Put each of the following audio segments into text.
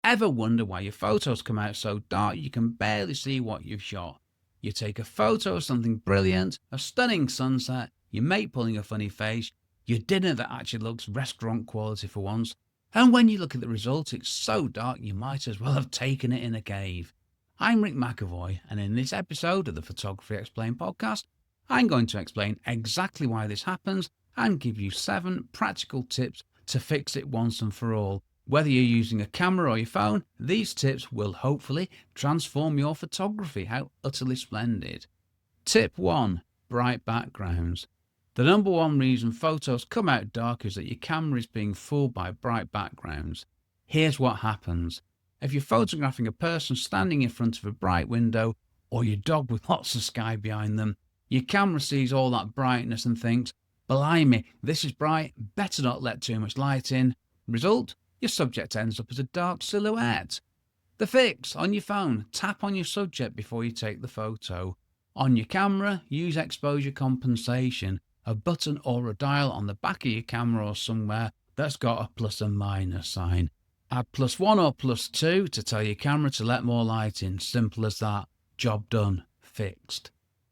Ever wonder why your photos come out so dark you can barely see what you've shot? You take a photo of something brilliant, a stunning sunset, your mate pulling a funny face, your dinner that actually looks restaurant quality for once, and when you look at the result it's so dark you might as well have taken it in a cave. I'm Rick McAvoy, and in this episode of the Photography Explained podcast, I'm going to explain exactly why this happens and give you 7 practical tips to fix it once and for all. Whether you're using a camera or your phone, these tips will hopefully transform your photography. How utterly splendid. Tip 1. Bright backgrounds. The number one reason photos come out dark is that your camera is being fooled by bright backgrounds. Here's what happens. If you're photographing a person standing in front of a bright window or your dog with lots of sky behind them, your camera sees all that brightness and thinks, blimey, this is bright, better not let too much light in. Result? Your subject ends up as a dark silhouette. The fix: on your phone, tap on your subject before you take the photo. On your camera, use exposure compensation, a button or a dial on the back of your camera or somewhere that's got a plus and minus sign. Add +1 or +2 to tell your camera to let more light in. Simple as that. Job done. Fixed.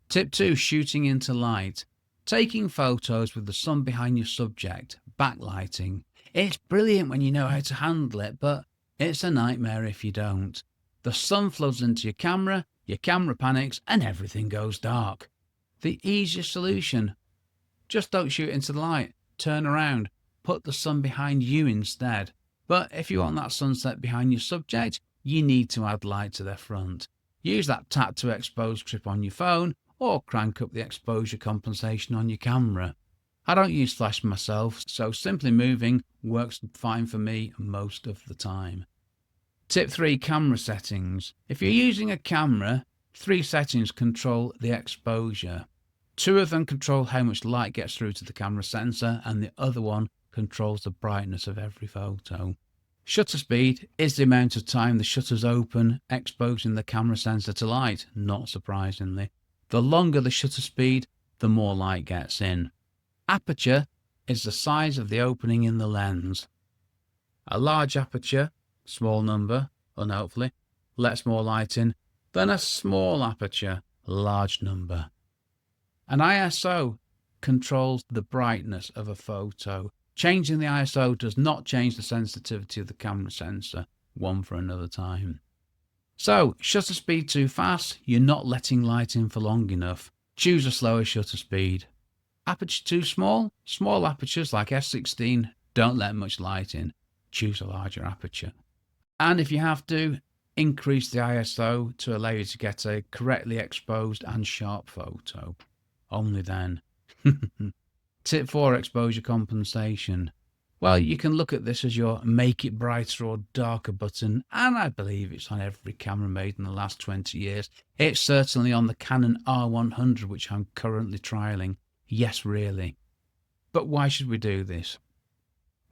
Tip 2. Shooting into light. Taking photos with the sun behind your subject. Backlighting. It's brilliant when you know how to handle it, but it's a nightmare if you don't. The sun floods into your camera panics, and everything goes dark. The easiest solution: just don't shoot into the light. Turn around. Put the sun behind you instead. But if you want that sunset behind your subject, you need to add light to their front. Use that tap to expose trip on your phone, or crank up the exposure compensation on your camera. I don't use flash myself, so simply moving works fine for me most of the time. Tip 3. Camera settings. If you're using a camera, 3 settings control the exposure. 2 of them control how much light gets through to the camera sensor, and the other one controls the brightness of every photo. Shutter speed is the amount of time the shutters open, exposing the camera sensor to light, not surprisingly. The longer the shutter speed, the more light gets in. Aperture is the size of the opening in the lens. A large aperture, small number, unhelpfully, lets more light in than a small aperture, large number. An ISO controls the brightness of a photo. Changing the ISO does not change the sensitivity of the camera sensor, one for another time. So, shutter speed too fast, you're not letting light in for long enough. Choose a slower shutter speed. Aperture too small? Small apertures like f/16 don't let much light in. Choose a larger aperture. And if you have to, increase the ISO to allow you to get a correctly exposed and sharp photo. Only then. Tip 4. Exposure compensation. Well, you can look at this as your make it brighter or darker button, and I believe it's on every camera made in the last 20 years. It's certainly on the Canon R100, which I'm currently trialling. Yes, really. But why should we do this?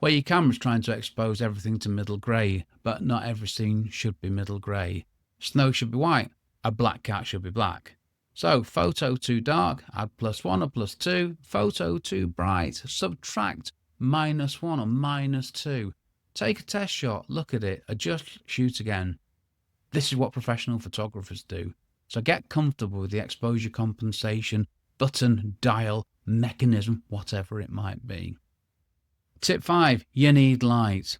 Well, your camera's trying to expose everything to middle grey, but not every scene should be middle grey. Snow should be white, a black cat should be black. So, photo too dark, add +1 or +2. Photo too bright, subtract -1 or -2. Take a test shot, look at it, adjust, shoot again. This is what professional photographers do. So get comfortable with the exposure compensation, button, dial, mechanism, whatever it might be. Tip 5. You need light.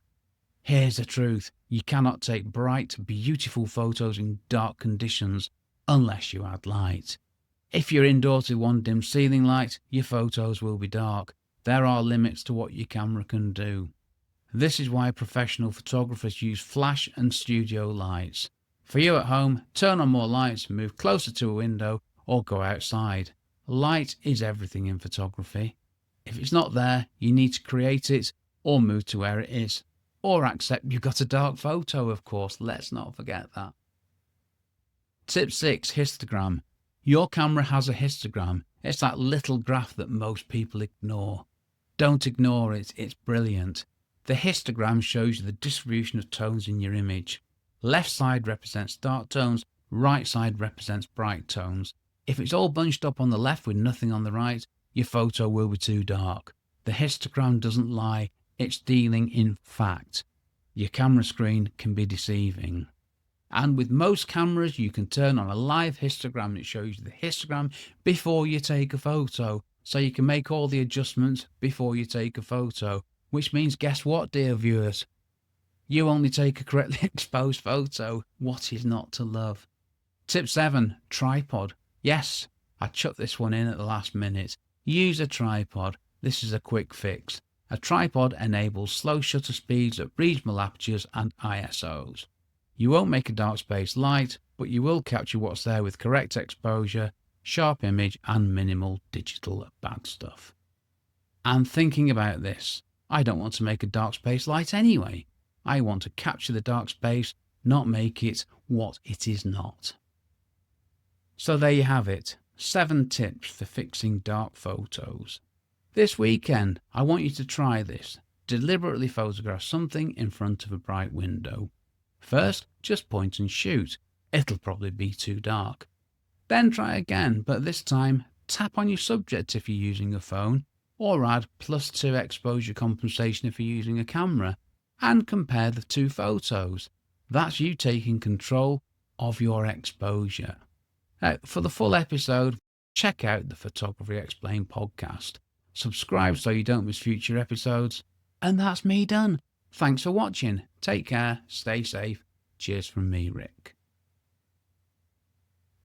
Here's the truth. You cannot take bright, beautiful photos in dark conditions unless you add light. If you're indoors with one dim ceiling light, your photos will be dark. There are limits to what your camera can do. This is why professional photographers use flash and studio lights. For you at home, turn on more lights, move closer to a window, or go outside. Light is everything in photography. If it's not there, you need to create it, or move to where it is. Or accept you've got a dark photo, of course. Let's not forget that. Tip 6. Histogram. Your camera has a histogram. It's that little graph that most people ignore. Don't ignore it, it's brilliant. The histogram shows you the distribution of tones in your image. Left side represents dark tones, right side represents bright tones. If it's all bunched up on the left with nothing on the right, your photo will be too dark. The histogram doesn't lie, it's dealing in fact. Your camera screen can be deceiving. And with most cameras, you can turn on a live histogram that shows you the histogram before you take a photo. So you can make all the adjustments before you take a photo. Which means, guess what, dear viewers? You only take a correctly exposed photo. What is not to love? Tip 7. Tripod. Yes, I chucked this one in at the last minute. Use a tripod. This is a quick fix. A tripod enables slow shutter speeds at reasonable apertures and ISOs. You won't make a dark space light, but you will capture what's there with correct exposure, sharp image and minimal digital bad stuff. And thinking about this, I don't want to make a dark space light anyway. I want to capture the dark space, not make it what it is not. So there you have it, 7 tips for fixing dark photos. This weekend, I want you to try this. Deliberately photograph something in front of a bright window. First, just point and shoot. It'll probably be too dark. Then try again, but this time tap on your subject if you're using a phone, or add +2 exposure compensation if you're using a camera, and compare the 2 photos. That's you taking control of your exposure. For the full episode, check out the Photography Explained podcast. Subscribe so you don't miss future episodes. And that's me done. Thanks for watching. Take care, stay safe. Cheers from me, Rick.